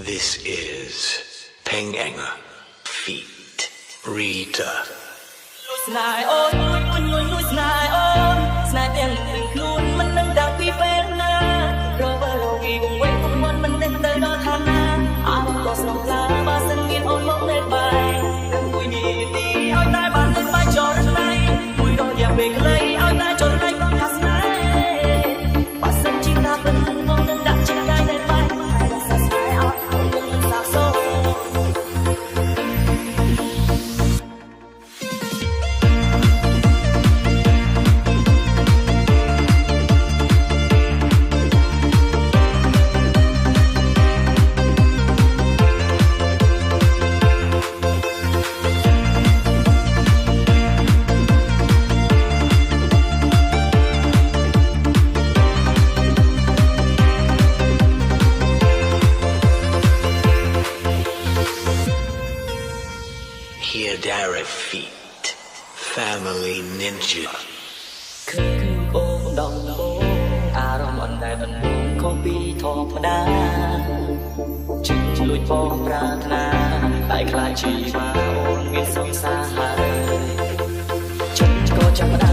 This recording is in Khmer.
This is Penganger feat Rita ស្នេហ៍អូនលួចស្នេហ៍អូនស្នេហ៍ទាំងខ្លួនមិននឹងតាំងពីពេលណារកបើរកពីវងវែងគុំមិនទេទៅដល់ឋានណាអត់ក៏ស្រងឡាបើសិនមានអូនមកនៅបាយមួយនាទីឲ្យតែបាននៅបាយចរណៃមួយដងយ៉ាងពេលខ្លីឲ្យតែចរណៃបងថាស្នេហ៍បើសិនជាតាពិតមកនឹងដាក់ចិត្តដៃនៅបាយហើយរសាស្នេហ៍អត់គុំមិនសាកសោ Here Derek feat Family Ninja ឃើញអូនដំបងអារម្មណ៍អត់ដែលមិនខុសពីធម្មតាជិះលួចបងប្រាថ្នាតែខ្លាចជីវ៉ាអូនមានសង្សារហើយចិត្តក៏ចាំ